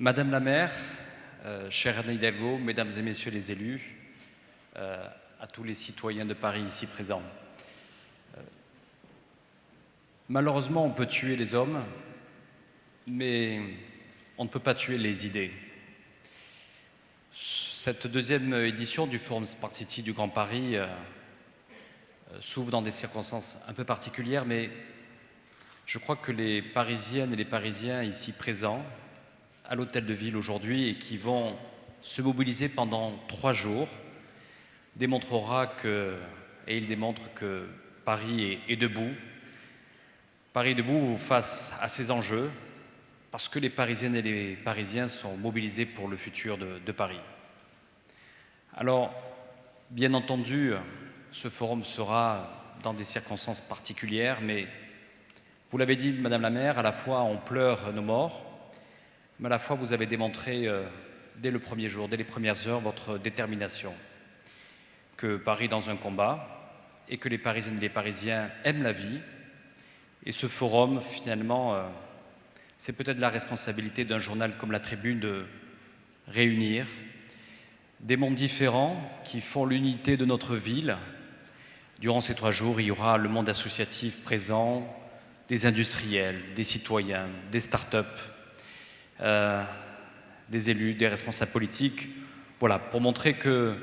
Madame la maire, chère Anne Hidalgo, mesdames et messieurs les élus, à tous les citoyens de Paris ici présents. Malheureusement, on peut tuer les hommes, mais on ne peut pas tuer les idées. Cette deuxième édition du Forum Smart City du Grand Paris s'ouvre dans des circonstances un peu particulières, mais je crois que les Parisiennes et les Parisiens ici présents, à l'Hôtel de Ville aujourd'hui, et qui vont se mobiliser pendant 3 jours, démontrera que, et il démontre que Paris est debout. Paris est debout face à ces enjeux, parce que les Parisiennes et les Parisiens sont mobilisés pour le futur de Paris. Alors, bien entendu, ce forum sera dans des circonstances particulières, mais vous l'avez dit, Madame la maire, à la fois on pleure nos morts, mais à la fois vous avez démontré dès le premier jour, dès les premières heures, votre détermination. Que Paris est dans un combat et que les Parisiennes et les Parisiens aiment la vie. Et ce forum, finalement, c'est peut-être la responsabilité d'un journal comme La Tribune de réunir des mondes différents qui font l'unité de notre ville. Durant ces 3 jours, il y aura le monde associatif présent, des industriels, des citoyens, des start-up, des élus, des responsables politiques. Voilà, pour montrer que,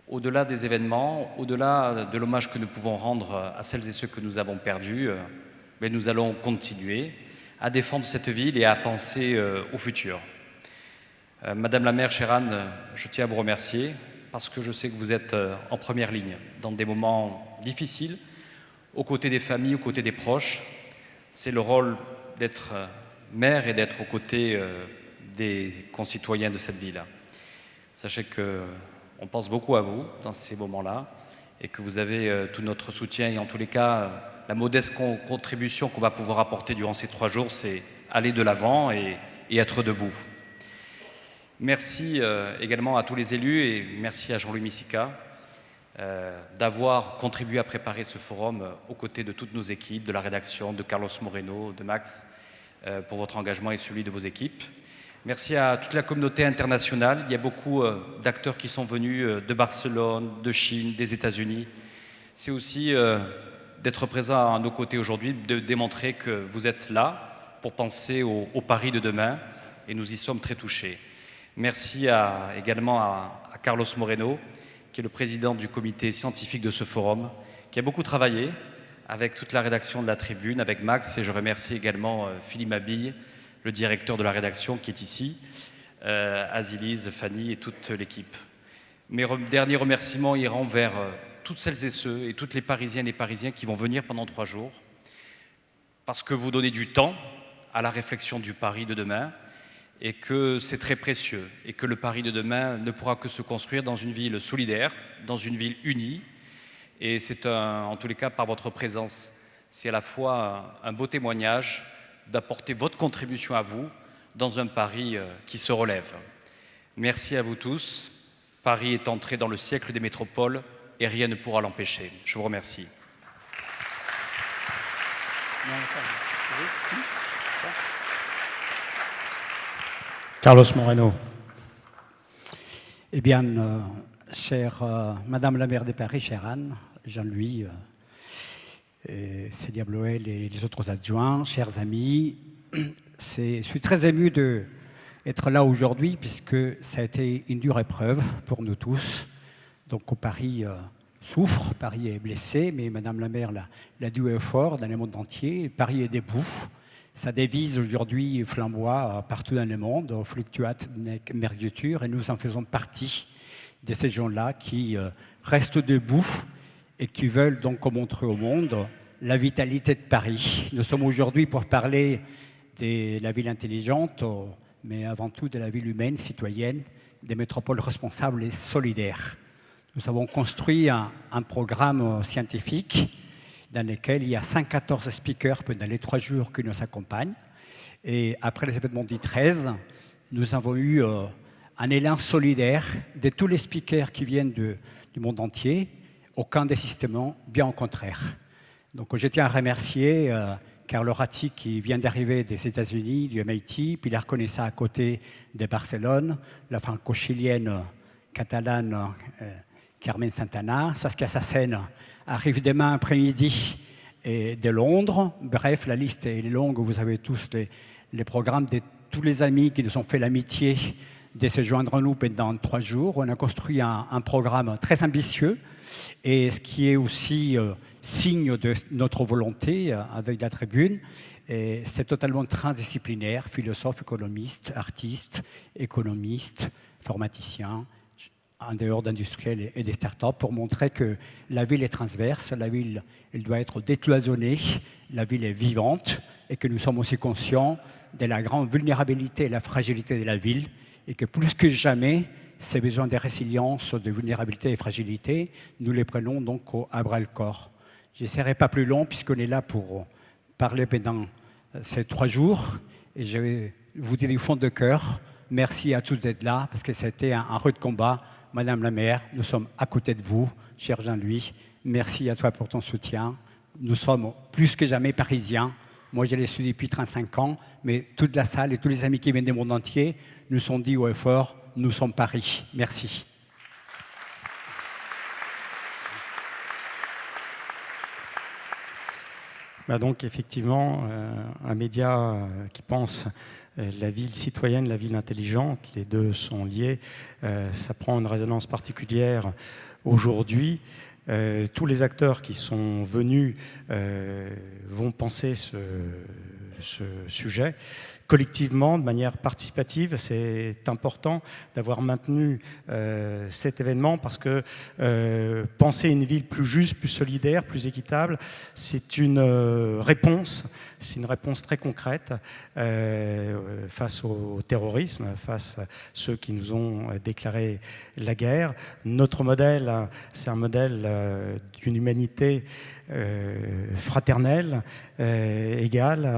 au-delà des événements, au-delà de l'hommage que nous pouvons rendre à celles et ceux que nous avons perdus, mais nous allons continuer à défendre cette ville et à penser au futur. Madame la maire, chère Anne, je tiens à vous remercier parce que je sais que vous êtes en première ligne dans des moments difficiles, aux côtés des familles, aux côtés des proches. C'est le rôle d'être maire et d'être aux côtés des concitoyens de cette ville. Sachez qu'on pense beaucoup à vous dans ces moments-là et que vous avez tout notre soutien et en tous les cas, la modeste contribution qu'on va pouvoir apporter durant ces 3 jours, c'est aller de l'avant et être debout. Merci également à tous les élus et merci à Jean-Louis Missica d'avoir contribué à préparer ce forum aux côtés de toutes nos équipes, de la rédaction, de Carlos Moreno, de Max, pour votre engagement et celui de vos équipes. Merci à toute la communauté internationale. Il y a beaucoup d'acteurs qui sont venus de Barcelone, de Chine, des États-Unis. C'est aussi d'être présent à nos côtés aujourd'hui, de démontrer que vous êtes là pour penser au Paris de demain et nous y sommes très touchés. Merci également à Carlos Moreno, qui est le président du comité scientifique de ce forum, qui a beaucoup travaillé avec toute la rédaction de La Tribune, avec Max, et je remercie également Philippe Mabille, le directeur de la rédaction qui est ici, Azilise, Fanny et toute l'équipe. Mes derniers remerciements iront vers toutes celles et ceux et toutes les Parisiennes et Parisiens qui vont venir pendant 3 jours, parce que vous donnez du temps à la réflexion du Paris de demain, et que c'est très précieux, et que le Paris de demain ne pourra que se construire dans une ville solidaire, dans une ville unie, et c'est en tous les cas par votre présence, c'est à la fois un beau témoignage d'apporter votre contribution à vous dans un Paris qui se relève. Merci à vous tous. Paris est entré dans le siècle des métropoles et rien ne pourra l'empêcher. Je vous remercie. Carlos Moreno. Eh bien, chère Madame la maire de Paris, chère Anne, Jean-Louis, Célia Bloel et les autres adjoints, chers amis, je suis très ému d'être là aujourd'hui puisque ça a été une dure épreuve pour nous tous. Donc Paris souffre, Paris est blessé, mais Madame la maire l'a dit haut fort dans le monde entier, Paris est debout. Sa devise aujourd'hui flamboie partout dans le monde, fluctuate nec mergitur, et nous en faisons partie de ces gens-là qui restent debout et qui veulent donc montrer au monde la vitalité de Paris. Nous sommes aujourd'hui pour parler de la ville intelligente, mais avant tout de la ville humaine, citoyenne, des métropoles responsables et solidaires. Nous avons construit un programme scientifique dans lequel il y a 114 speakers pendant les 3 jours qui nous accompagnent. Et après les événements du 13, nous avons eu un élan solidaire de tous les speakers qui viennent du monde entier. Aucun désistement, bien au contraire. Donc je tiens à remercier Carlo Ratti qui vient d'arriver des États-Unis, du MIT, puis il a reconnu ça à côté de Barcelone, la franco-chilienne catalane Carmen Santana, Saskia Sassen arrive demain après-midi de Londres. Bref, la liste est longue, vous avez tous les programmes de tous les amis qui nous ont fait l'amitié de se joindre à nous pendant 3 jours. On a construit un programme très ambitieux et ce qui est aussi signe de notre volonté avec la tribune. C'est totalement transdisciplinaire, philosophe, économiste, artiste, économiste, informaticien, en dehors d'industriels et des startups, pour montrer que la ville est transverse, la ville elle doit être décloisonnée, la ville est vivante et que nous sommes aussi conscients de la grande vulnérabilité et la fragilité de la ville et que plus que jamais, ces besoins de résilience, de vulnérabilité et fragilité, nous les prenons donc à bras-le-corps. Je ne serai pas plus long puisqu'on est là pour parler pendant ces 3 jours et je vais vous dire du fond de cœur, merci à tous d'être là parce que c'était un rude combat. Madame la maire, nous sommes à côté de vous, cher Jean-Louis. Merci à toi pour ton soutien. Nous sommes plus que jamais parisiens. Moi, je l'ai su depuis 35 ans, mais toute la salle et tous les amis qui viennent du monde entier nous sont dit haut et fort, nous sommes Paris. Merci. Donc effectivement, un média qui pense la ville citoyenne, la ville intelligente, les deux sont liés. Ça prend une résonance particulière aujourd'hui. Tous les acteurs qui sont venus vont penser ce sujet collectivement, de manière participative. C'est important d'avoir maintenu cet événement parce que penser une ville plus juste, plus solidaire, plus équitable, c'est une réponse très concrète face au terrorisme, face à ceux qui nous ont déclaré la guerre. Notre modèle, c'est un modèle d'une humanité fraternelle, égale,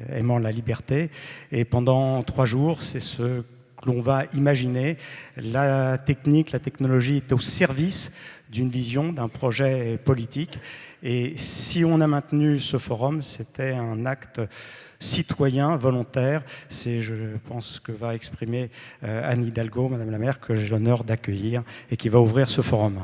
aimant la liberté. Et pendant 3 jours, c'est ce que l'on va imaginer. La technique, la technologie est au service d'une vision, d'un projet politique. Et si on a maintenu ce forum, c'était un acte citoyen, volontaire. C'est, je pense, ce que va exprimer Anne Hidalgo, Madame la maire, que j'ai l'honneur d'accueillir et qui va ouvrir ce forum.